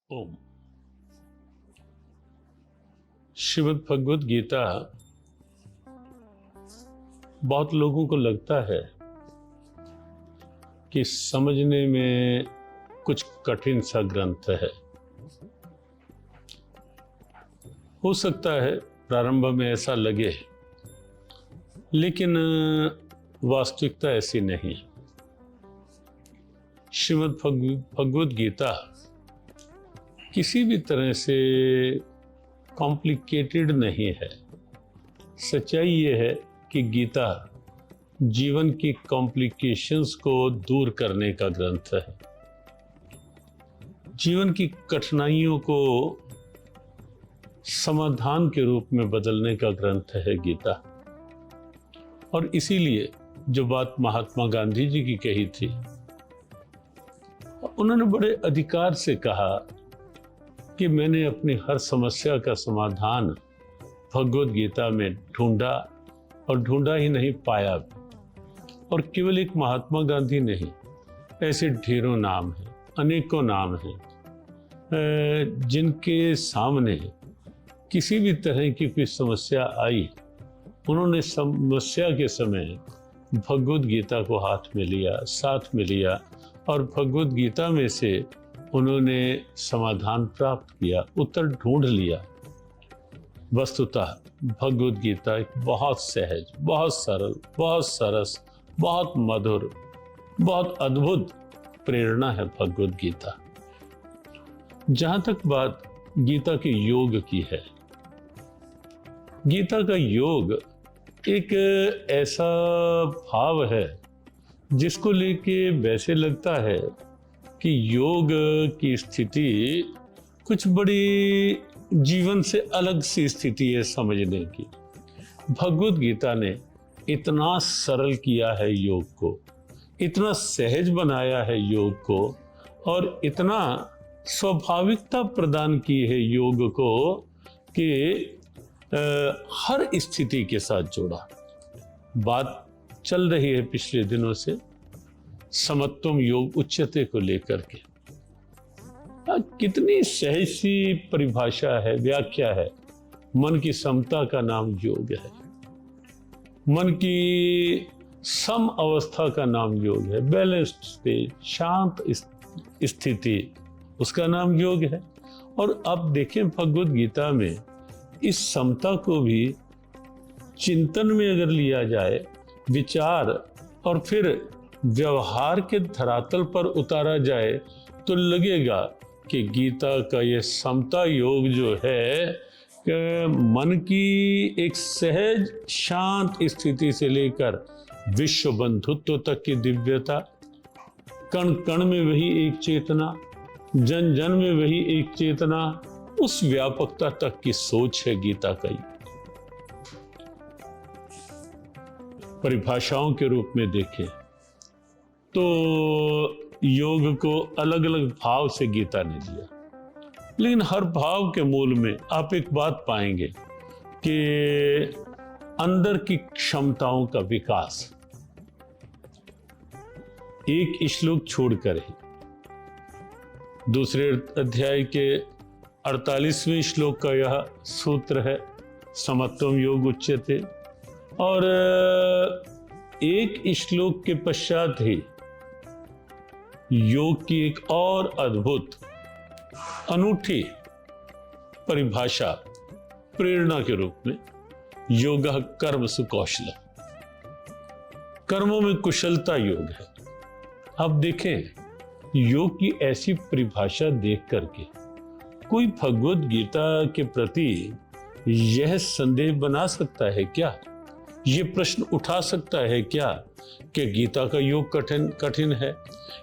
ओम। श्रीमद् भगवद गीता बहुत लोगों को लगता है कि समझने में कुछ कठिन सा ग्रंथ है। हो सकता है प्रारंभ में ऐसा लगे, लेकिन वास्तविकता ऐसी नहीं। श्रीमद् भगवद गीता किसी भी तरह से कॉम्प्लिकेटेड नहीं है। सच्चाई ये है कि गीता जीवन की कॉम्प्लिकेशंस को दूर करने का ग्रंथ है। जीवन की कठिनाइयों को समाधान के रूप में बदलने का ग्रंथ है गीता। और इसीलिए जो बात महात्मा गांधी जी की कही थी, उन्होंने बड़े अधिकार से कहा कि मैंने अपनी हर समस्या का समाधान भगवद गीता में ढूंढा, और ढूंढा ही नहीं, पाया भी। और केवल एक महात्मा गांधी नहीं, ऐसे ढेरों नाम हैं, अनेकों नाम हैं जिनके सामने किसी भी तरह की कोई समस्या आई, उन्होंने समस्या के समय भगवद गीता को हाथ में लिया, साथ में लिया, और भगवद गीता में से उन्होंने समाधान प्राप्त किया, उत्तर ढूंढ लिया। वस्तुतः भगवद गीता एक बहुत सहज, बहुत सरल, बहुत सरस, बहुत मधुर, बहुत अद्भुत प्रेरणा है भगवद गीता। जहां तक बात गीता के योग की है, गीता का योग एक ऐसा भाव है जिसको लेके वैसे लगता है कि योग की स्थिति कुछ बड़ी जीवन से अलग सी स्थिति है समझने की। भगवद गीता ने इतना सरल किया है योग को, इतना सहज बनाया है योग को, और इतना स्वाभाविकता प्रदान की है योग को कि हर स्थिति के साथ जोड़ा। बात चल रही है पिछले दिनों से समत्वम योग उच्यते को लेकर के। कितनी सहज सी परिभाषा है, व्याख्या है। मन की समता का नाम योग है, मन की सम अवस्था का नाम योग है, बैलेंस्ड स्टेट, शांत स्थिति, उसका नाम योग है। और अब देखें भगवद गीता में इस समता को भी चिंतन में अगर लिया जाए, विचार और फिर व्यवहार के धरातल पर उतारा जाए, तो लगेगा कि गीता का ये समता योग जो है कि मन की एक सहज शांत स्थिति से लेकर विश्व बंधुत्व तक की दिव्यता, कण कण में वही एक चेतना, जन जन में वही एक चेतना, उस व्यापकता तक की सोच है गीता का। परिभाषाओं के रूप में देखें तो योग को अलग अलग भाव से गीता ने दिया, लेकिन हर भाव के मूल में आप एक बात पाएंगे कि अंदर की क्षमताओं का विकास। एक श्लोक छोड़कर ही दूसरे अध्याय के 48वें श्लोक का यह सूत्र है, समत्वम योग उच्यते। और एक श्लोक के पश्चात ही योग की एक और अद्भुत अनूठी परिभाषा प्रेरणा के रूप में, योगः कर्म सुकौशल, कर्मों में कुशलता योग है। अब देखें योग की ऐसी परिभाषा देख करके कोई भगवद गीता के प्रति यह संदेह बना सकता है क्या, ये प्रश्न उठा सकता है क्या कि गीता का योग कठिन है,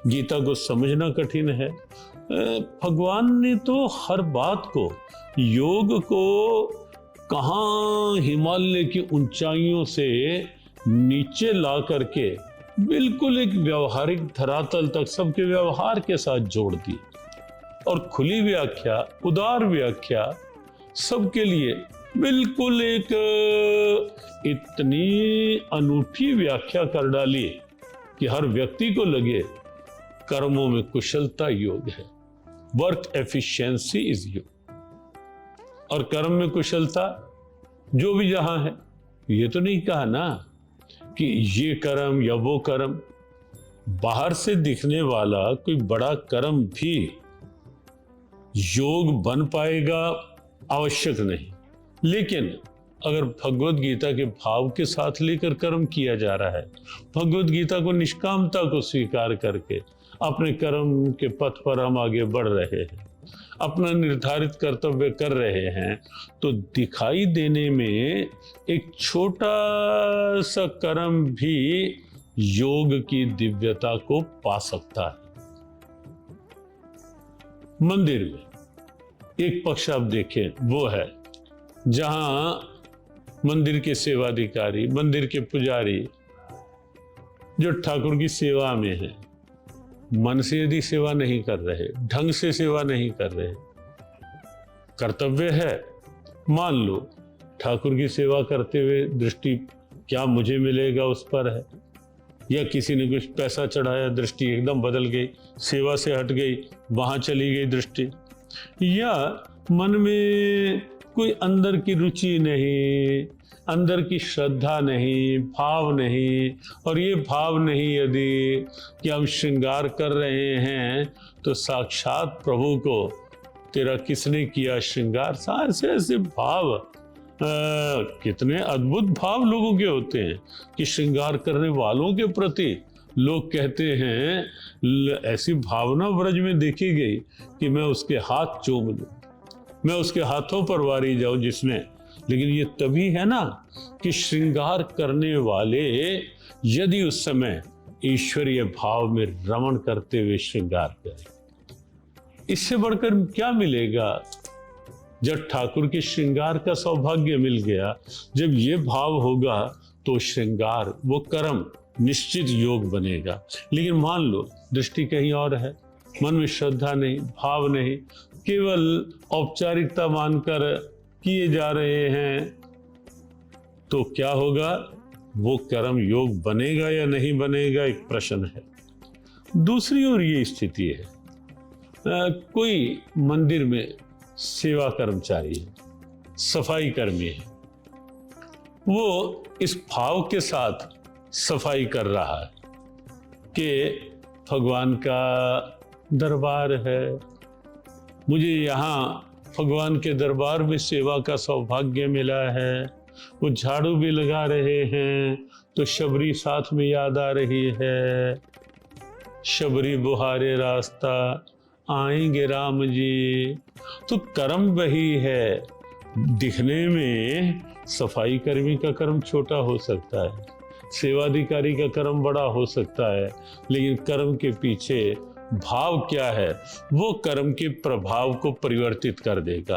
गीता को समझना कठिन है? भगवान ने तो हर बात को, योग को कहाँ हिमालय की ऊंचाइयों से नीचे ला करके बिल्कुल एक व्यवहारिक धरातल तक सबके व्यवहार के साथ जोड़ दी, और खुली व्याख्या, उदार व्याख्या सबके लिए बिल्कुल एक इतनी अनूठी व्याख्या कर डाली कि हर व्यक्ति को लगे कर्मों में कुशलता योग है। Work efficiency is you. और कर्म में कुशलता जो भी जहां है, ये तो नहीं कहा ना कि ये कर्म या वो कर्म। बाहर से दिखने वाला कोई बड़ा कर्म भी योग बन पाएगा आवश्यक नहीं, लेकिन अगर भगवत गीता के भाव के साथ लेकर कर्म किया जा रहा है, भगवत गीता को निष्कामता को स्वीकार करके अपने कर्म के पथ पर हम आगे बढ़ रहे हैं, अपना निर्धारित कर्तव्य कर रहे हैं, तो दिखाई देने में एक छोटा सा कर्म भी योग की दिव्यता को पा सकता है। मंदिर में एक पक्ष आप देखें, वो है जहां मंदिर के सेवाधिकारी, मंदिर के पुजारी जो ठाकुर की सेवा में है, मन से यदि सेवा नहीं कर रहे, ढंग से सेवा नहीं कर रहे, कर्तव्य है, मान लो ठाकुर की सेवा करते हुए दृष्टि क्या मुझे मिलेगा उस पर है, या किसी ने कुछ पैसा चढ़ाया, दृष्टि एकदम बदल गई, सेवा से हट गई, वहां चली गई दृष्टि, या मन में कोई अंदर की रुचि नहीं, अंदर की श्रद्धा नहीं, भाव नहीं, और ये भाव नहीं यदि कि हम श्रृंगार कर रहे हैं तो साक्षात प्रभु को तेरा किसने किया श्रृंगार। ऐसे ऐसे भाव, कितने अद्भुत भाव लोगों के होते हैं कि श्रृंगार करने वालों के प्रति लोग कहते हैं, ऐसी भावना ब्रज में देखी गई कि मैं उसके हाथ चूम लूं, मैं उसके हाथों पर वारी जाऊं जिसने। लेकिन ये तभी है ना कि श्रृंगार करने वाले यदि उस समय ईश्वरीय भाव में रमण करते हुए श्रृंगार करें, इससे बढ़कर क्या मिलेगा। जब ठाकुर के श्रृंगार का सौभाग्य मिल गया, जब ये भाव होगा तो श्रृंगार, वो कर्म निश्चित योग बनेगा। लेकिन मान लो दृष्टि कहीं और है, मन में श्रद्धा नहीं, भाव नहीं, केवल औपचारिकता मानकर किए जा रहे हैं, तो क्या होगा, वो कर्म योग बनेगा या नहीं बनेगा, एक प्रश्न है। दूसरी ओर ये स्थिति है, कोई मंदिर में सेवा कर्मचारी है, सफाई कर्मी है, वो इस भाव के साथ सफाई कर रहा है कि भगवान का दरबार है, मुझे यहाँ भगवान के दरबार में सेवा का सौभाग्य मिला है। वो झाड़ू भी लगा रहे हैं तो शबरी साथ में याद आ रही है, शबरी बुहारे रास्ता आएंगे राम जी। तो कर्म वही है, दिखने में सफाई कर्मी का कर्म छोटा हो सकता है, सेवाधिकारी का कर्म बड़ा हो सकता है, लेकिन कर्म के पीछे भाव क्या है, वो कर्म के प्रभाव को परिवर्तित कर देगा।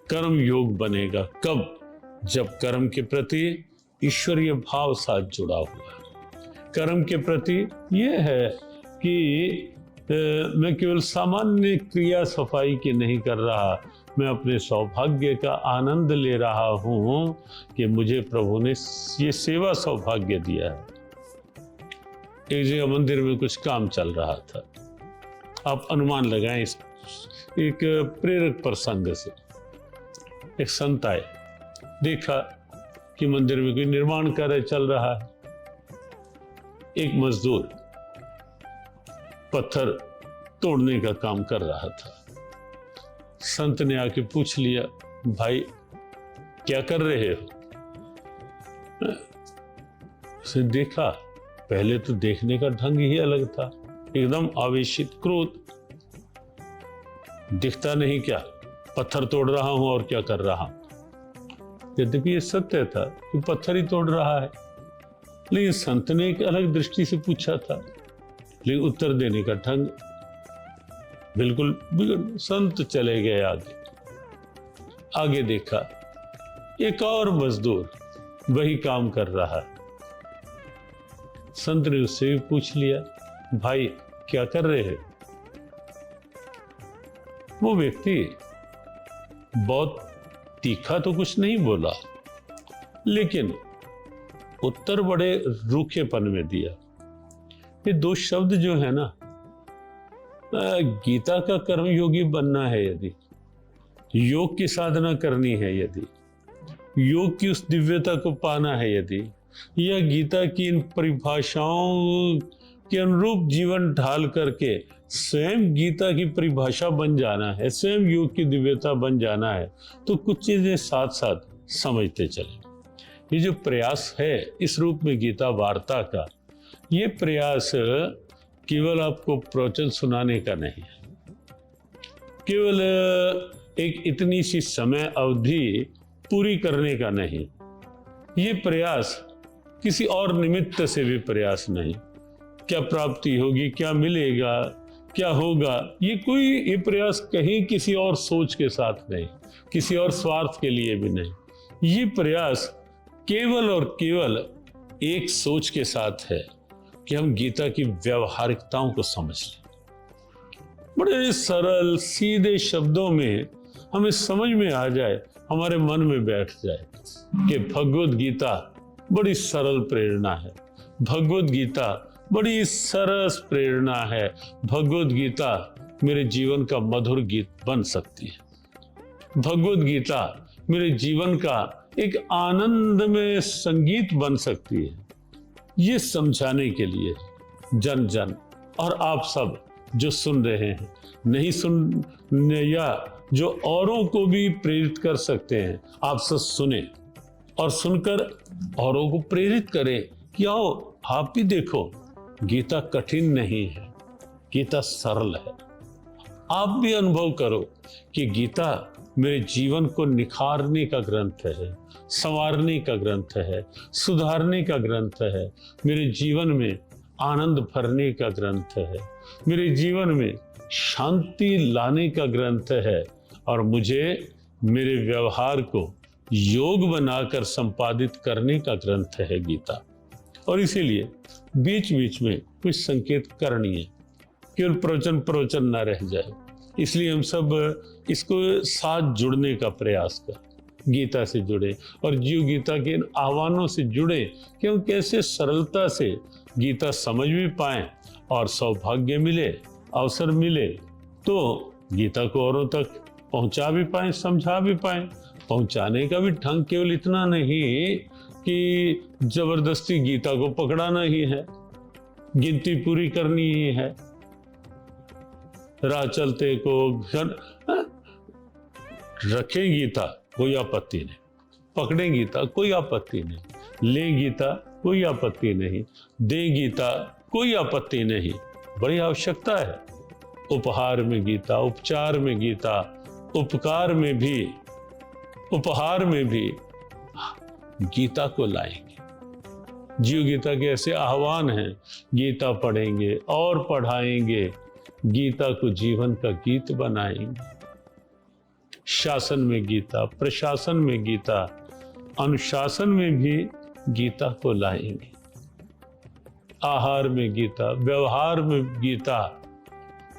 कर्म योग बनेगा कब, जब कर्म के प्रति ईश्वरीय भाव साथ जुड़ा हुआ है। कर्म के प्रति ये है कि मैं केवल सामान्य क्रिया सफाई की नहीं कर रहा, मैं अपने सौभाग्य का आनंद ले रहा हूँ कि मुझे प्रभु ने ये सेवा सौभाग्य दिया है। एक जगह मंदिर में कुछ काम चल रहा था, आप अनुमान लगाएं, इस एक प्रेरक प्रसंग से एक संत आए, देखा कि मंदिर में कोई निर्माण कार्य चल रहा है। एक मजदूर पत्थर तोड़ने का काम कर रहा था। संत ने आके पूछ लिया, भाई क्या कर रहे हो? उसे देखा, पहले तो देखने का ढंग ही अलग था, एकदम आवेशित, क्रोध, दिखता नहीं क्या, पत्थर तोड़ रहा हूं और क्या कर रहा हूं। यद्यपि ये सत्य था कि पत्थर ही तोड़ रहा है, लेकिन संत ने एक अलग दृष्टि से पूछा था, लेकिन उत्तर देने का ढंग बिल्कुल बिगड़। संत चले गए आगे देखा, एक और मजदूर वही काम कर रहा है। संत ने उससे भी पूछ लिया, भाई क्या कर रहे हैं? वो व्यक्ति बहुत तीखा तो कुछ नहीं बोला, लेकिन उत्तर बड़े रूखेपन में दिया। ये दो शब्द जो है ना, गीता का कर्मयोगी बनना है, यदि योग की साधना करनी है, यदि योग की उस दिव्यता को पाना है, यदि या गीता की इन परिभाषाओं के अनुरूप जीवन ढाल करके स्वयं गीता की परिभाषा बन जाना है, स्वयं योग की दिव्यता बन जाना है, तो कुछ चीजें साथ साथ समझते चले। ये जो प्रयास है इस रूप में गीता वार्ता का, ये प्रयास केवल आपको प्रवचन सुनाने का नहीं है, केवल एक इतनी सी समय अवधि पूरी करने का नहीं, ये प्रयास किसी और निमित्त से भी प्रयास नहीं, क्या प्राप्ति होगी, क्या मिलेगा, क्या होगा, ये प्रयास कहीं किसी और सोच के साथ नहीं, किसी और स्वार्थ के लिए भी नहीं। ये प्रयास केवल और केवल एक सोच के साथ है कि हम गीता की व्यावहारिकताओं को समझ लें, बड़े सरल सीधे शब्दों में हमें समझ में आ जाए, हमारे मन में बैठ जाए कि भगवद गीता बड़ी सरल प्रेरणा है, भगवद गीता बड़ी सरस प्रेरणा है, भगवद गीता मेरे जीवन का मधुर गीत बन सकती है, भगवद गीता मेरे जीवन का एक आनंद में संगीत बन सकती है। ये समझाने के लिए जन जन और आप सब जो सुन रहे हैं, नहीं सुनने या जो औरों को भी प्रेरित कर सकते हैं, आप सब सुने और सुनकर औरों को प्रेरित करें कि आओ आप भी देखो, गीता कठिन नहीं है, गीता सरल है। आप भी अनुभव करो कि गीता मेरे जीवन को निखारने का ग्रंथ है, संवारने का ग्रंथ है, सुधारने का ग्रंथ है, मेरे जीवन में आनंद भरने का ग्रंथ है, मेरे जीवन में शांति लाने का ग्रंथ है, और मुझे मेरे व्यवहार को योग बनाकर संपादित करने का ग्रंथ है गीता। और इसीलिए बीच बीच में कुछ संकेत करनी है, केवल प्रवचन ना रह जाए, इसलिए हम सब इसको साथ जुड़ने का प्रयास कर, गीता से जुड़े और जीव गीता के इन आह्वानों से जुड़े कि हम कैसे सरलता से गीता समझ भी पाएं और सौभाग्य मिले, अवसर मिले तो गीता को औरों तक पहुंचा भी पाएं, समझा भी पाएं। पहुंचाने का भी ढंग केवल इतना नहीं कि जबरदस्ती गीता को पकड़ाना ही है, गिनती पूरी करनी ही है, राह चलते को रखें गीता कोई आपत्ति नहीं, पकड़ें गीता कोई आपत्ति नहीं, लें गीता कोई आपत्ति नहीं, दें गीता कोई आपत्ति नहीं। बड़ी आवश्यकता है उपहार में गीता, उपचार में गीता, उपकार में भी, उपहार में भी गीता को लाएंगे। जीव गीता के ऐसे आह्वान हैं, गीता पढ़ेंगे और पढ़ाएंगे, गीता को जीवन का गीत बनाएंगे। शासन में गीता, प्रशासन में गीता, अनुशासन में भी गीता को लाएंगे। आहार में गीता, व्यवहार में गीता,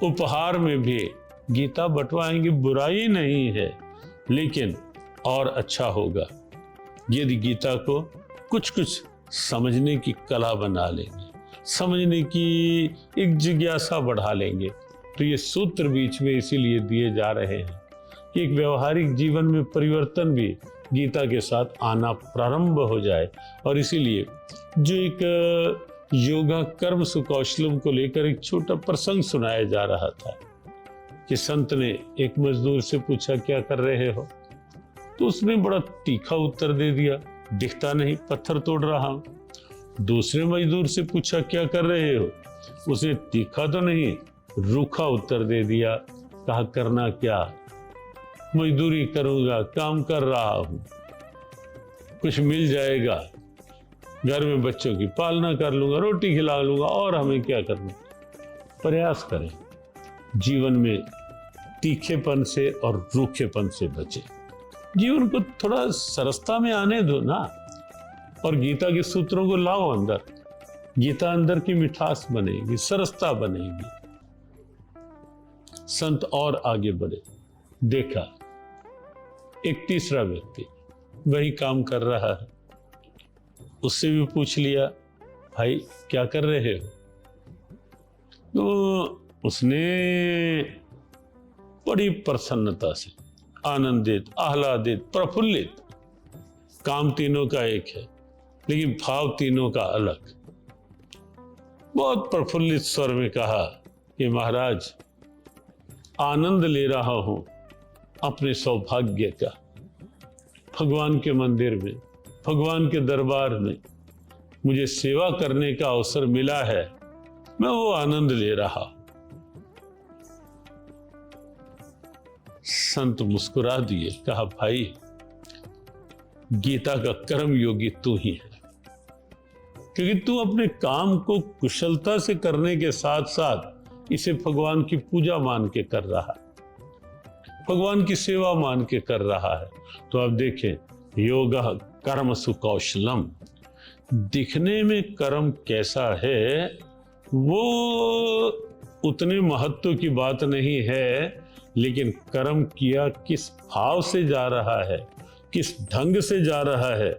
उपहार में भी गीता बंटवाएंगे। बुराई नहीं है, लेकिन और अच्छा होगा यदि गीता को कुछ कुछ समझने की कला बना लेंगे, समझने की एक जिज्ञासा बढ़ा लेंगे। तो ये सूत्र बीच में इसीलिए दिए जा रहे हैं कि एक व्यवहारिक जीवन में परिवर्तन भी गीता के साथ आना प्रारंभ हो जाए। और इसीलिए जो एक योगा कर्म सुकौशलम को लेकर एक छोटा प्रसंग सुनाया जा रहा था कि संत ने एक मजदूर से पूछा क्या कर रहे हो, तो उसने बड़ा तीखा उत्तर दे दिया, दिखता नहीं पत्थर तोड़ रहा हूं। दूसरे मजदूर से पूछा क्या कर रहे हो, उसने तीखा तो नहीं रूखा उत्तर दे दिया, कहा करना क्या, मजदूरी करूंगा, काम कर रहा हूं, कुछ मिल जाएगा, घर में बच्चों की पालना कर लूंगा, रोटी खिला लूंगा, और हमें क्या करना। प्रयास करें जीवन में तीखेपन से और रूखेपन से बचे, जीवन को थोड़ा सरसता में आने दो ना, और गीता के सूत्रों को लाओ अंदर, गीता अंदर की मिठास बनेगी, सरसता बनेगी। संत और आगे बढ़े, देखा एक तीसरा व्यक्ति वही काम कर रहा है, उससे भी पूछ लिया भाई क्या कर रहे हो, तो उसने बड़ी प्रसन्नता से, आनंदित, आह्लादित, प्रफुल्लित, काम तीनों का एक है लेकिन भाव तीनों का अलग, बहुत प्रफुल्लित स्वर में कहा कि महाराज, आनंद ले रहा हूं अपने सौभाग्य का। भगवान के मंदिर में, भगवान के दरबार में मुझे सेवा करने का अवसर मिला है, मैं वो आनंद ले रहा हूं। संत मुस्कुरा दिए, कहा भाई, गीता का कर्म योगी तू ही है, क्योंकि तू अपने काम को कुशलता से करने के साथ साथ इसे भगवान की पूजा मान के कर रहा है, भगवान की सेवा मान के कर रहा है। तो आप देखें, योगः कर्म सुकौशलम, दिखने में कर्म कैसा है वो उतने महत्व की बात नहीं है, लेकिन कर्म किया किस भाव से जा रहा है, किस ढंग से जा रहा है,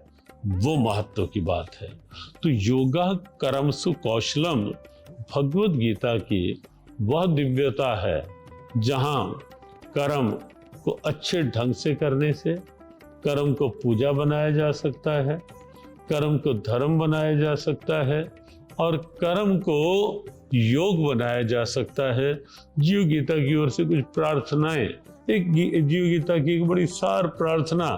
वो महत्व की बात है। तो योगा कर्म सुकौशलम भगवत गीता की वह दिव्यता है जहां कर्म को अच्छे ढंग से करने से कर्म को पूजा बनाया जा सकता है, कर्म को धर्म बनाया जा सकता है और कर्म को योग बनाया जा सकता है। जीव गीता की ओर से कुछ प्रार्थनाएं, एक जीव गीता की एक बड़ी सार प्रार्थना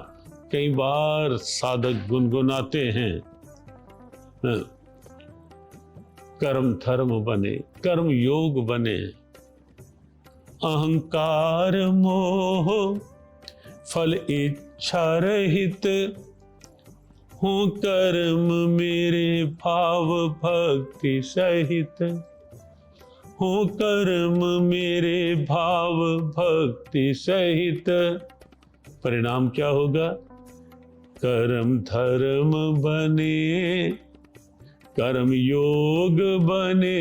कई बार साधक गुनगुनाते हैं, कर्म धर्म बने, कर्म योग बने, अहंकार मोह फल इच्छा रहित हो कर्म मेरे भाव भक्ति सहित, हो कर्म मेरे भाव भक्ति सहित। परिणाम क्या होगा? कर्म धर्म बने, कर्म योग बने,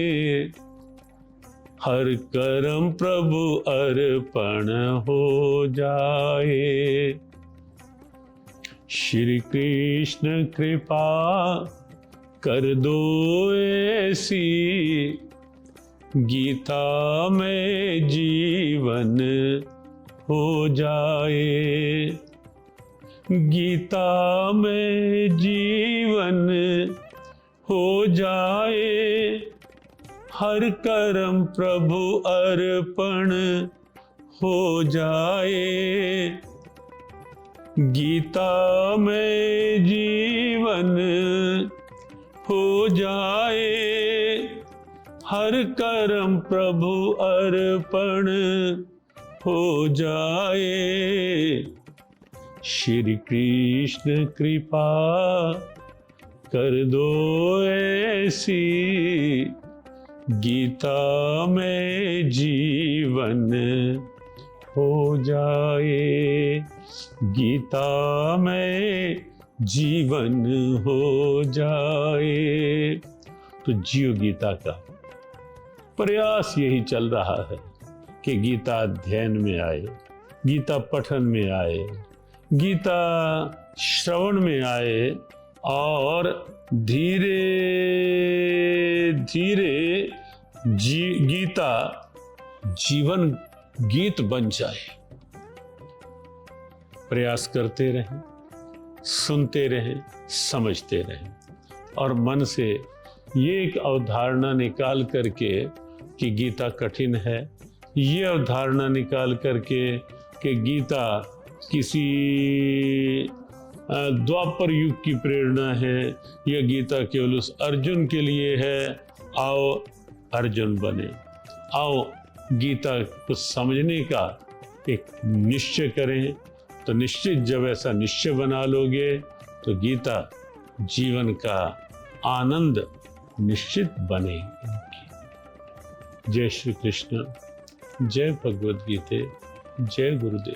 हर कर्म प्रभु अर्पण हो जाए। श्री कृष्ण कृपा कर दो ऐसी, गीता में जीवन हो जाए, गीता में जीवन हो जाए, हर कर्म प्रभु अर्पण हो जाए, गीता में जीवन हो जाए, हर कर्म प्रभु अर्पण हो जाए। श्री कृष्ण कृपा कर दो ऐसी, गीता में जीवन हो जाए, गीता में जीवन हो जाए। तो जीव गीता का प्रयास यही चल रहा है कि गीता अध्ययन में आए, गीता पठन में आए, गीता श्रवण में आए और धीरे धीरे गीता जीवन गीत बन जाए। प्रयास करते रहें, सुनते रहें, समझते रहें और मन से ये एक अवधारणा निकाल करके कि गीता कठिन है, ये अवधारणा निकाल करके कि गीता किसी द्वापर युग की प्रेरणा है, यह गीता केवल उस अर्जुन के लिए है, आओ अर्जुन बने, आओ गीता को समझने का एक निश्चय करें। तो निश्चित जब ऐसा निश्चय बना लोगे तो गीता जीवन का आनंद निश्चित बनेगी। जय श्री कृष्ण, जय भगवद गीता, जय गुरुदेव।